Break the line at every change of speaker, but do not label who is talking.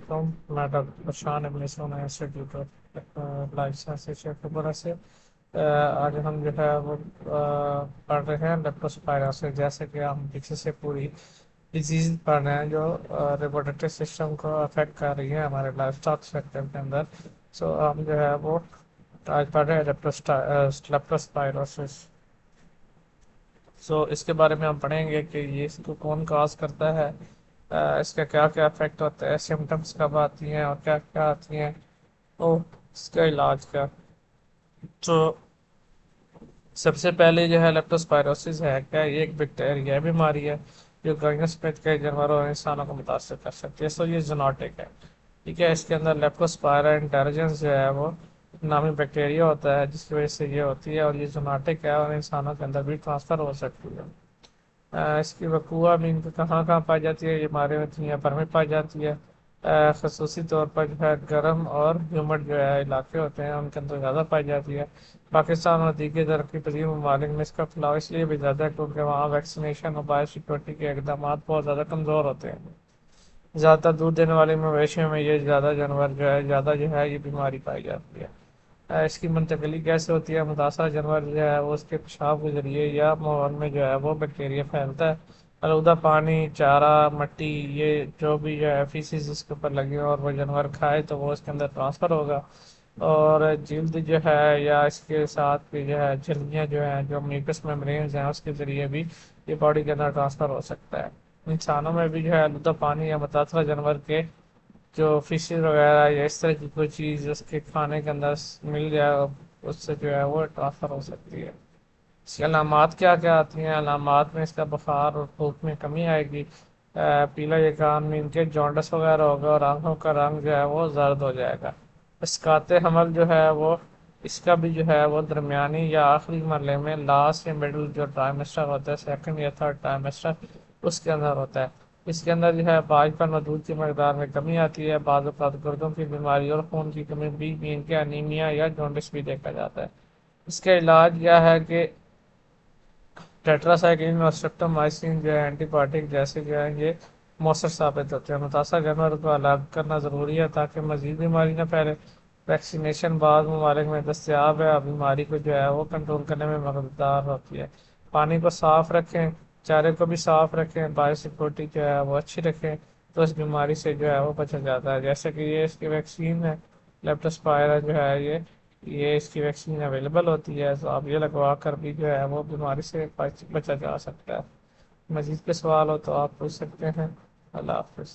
علیکم. میں ڈاکٹر پرشان ابن سونا institute of life sciences Sheikhupura سے. آج ہم جو ہے وہ پڑھ رہے ہیں لیپٹوسپائروسس. جیسے کہ ہم پیچھے سے پوری ڈیزیز پڑھ رہے ہیں جو ریپروڈکٹیو سسٹم کو افیکٹ کر رہی ہے ہمارے لائف اسٹاک سیکٹر کے اندر. سو ہم جو ہے وہ آج پڑھ رہے ہیں لیپٹوسپائروسس. سو اس کے بارے میں ہم پڑھیں گے کہ یہ اس کو کون کاز کرتا ہے، اس کا کیا کیا افیکٹ ہوتا ہے، سمٹمس کب آتی ہیں اور کیا کیا آتی ہیں، اور اس کا علاج کا. تو سب سے پہلے جو ہے لیپٹوسپائروسس ہے کیا یہ ایک بیکٹیریا بیماری ہے جو گائنس سمیت کئی جانوروں اور انسانوں کو متاثر کر سکتی ہے. سو یہ زونوٹک ہے. ٹھیک ہے. اس کے اندر لیپٹوسپائرا انٹیلیجنس جو ہے وہ نامی بیکٹیریا ہوتا ہے جس کی وجہ سے یہ ہوتی ہے، اور یہ زونوٹک ہے اور انسانوں کے اندر بھی ٹرانسفر ہو سکتی ہے. اس کی وقوع بھی کہاں کہاں پائی جاتی ہے؟ یہ ہمارے دنیا بھر میں پائی جاتی ہے. خصوصی طور پر جو ہے گرم اور ہیومڈ جو ہے علاقے ہوتے ہیں ان کے اندر زیادہ پائی جاتی ہے. پاکستان اور دیگر ترقی پذیر ممالک میں اس کا پھیلاؤ اس لیے بھی زیادہ ہے کیونکہ وہاں ویکسینیشن اور بایو سیکورٹی کے اقدامات بہت زیادہ کمزور ہوتے ہیں. زیادہ تر دودھ دینے والے مویشیوں میں یہ زیادہ جانور زیادہ جو ہے یہ بیماری پائی جاتی ہے. اس کی منتقلی کیسے ہوتی ہے؟ متاثرہ جانور جو ہے وہ اس کے پیشاب کے ذریعے یا ماحول میں جو ہے وہ بیکٹیریا پھیلتا ہے. آلودہ پانی، چارہ، مٹی، یہ جو بھی جو ہے فیسز اس کے اوپر لگے اور وہ جانور کھائے تو وہ اس کے اندر ٹرانسفر ہوگا. اور جلد جو ہے یا اس کے ساتھ بھی جو ہے جھلیاں جو ہیں جو میوکس میمبرینز ہیں اس کے ذریعے بھی یہ باڈی کے اندر ٹرانسفر ہو سکتا ہے. انسانوں میں بھی جو ہے آلودہ پانی یا متاثرہ جانور کے جو فشز وغیرہ یا اس طرح کی کوئی چیز اس کے کھانے کے اندر مل جائے اس سے جو ہے وہ ٹرانسفر ہو سکتی ہے. اس کی علامات کیا کیا آتی ہیں؟ علامات میں اس کا بخار اور بھوک میں کمی آئے گی، پیلا یکان مین کے جانڈس وغیرہ ہوگا، اور آنکھوں کا رنگ جو ہے وہ زرد ہو جائے گا. اسقاط حمل جو ہے وہ اس کا بھی جو ہے وہ درمیانی یا آخری مرحلے میں لاسٹ یا مڈل جو ٹرائمسٹر ہوتا ہے، سیکنڈ یا تھرڈ ٹرائمسٹر، اس کے اندر ہوتا ہے. اس کے اندر جو ہے باجپن اور دودھ کی مقدار میں کمی آتی ہے. بعض اوقات گردوں کی بیماری اور خون کی کمی بھی مین کے انیمیا یا جانڈس بھی دیکھا جاتا ہے. اس کا علاج کیا ہے کہ ٹیٹراسائکلین اور اسٹریپٹومائسین جو ہے اینٹی بایوٹک جیسے جو ہے یہ مؤثر ثابت ہوتے ہیں. متاثرہ جانور کو الگ کرنا ضروری ہے تاکہ مزید بیماری نہ پھیلے. ویکسینیشن بعض ممالک میں دستیاب ہے اور بیماری کو جو ہے وہ کنٹرول کرنے میں مددگار ہوتی ہے. پانی کو صاف رکھیں، چارے کو بھی صاف رکھیں، بایو سیکورٹی جو ہے وہ اچھی رکھیں تو اس بیماری سے جو ہے وہ بچا جاتا ہے. جیسے کہ یہ اس کی ویکسین ہے لیپٹوسپائرا جو ہے یہ اس کی ویکسین اویلیبل ہوتی ہے، تو آپ یہ لگوا کر بھی جو ہے وہ بیماری سے بچا جا سکتا ہے. مزید کے سوال ہو تو آپ پوچھ سکتے ہیں. اللہ حافظ.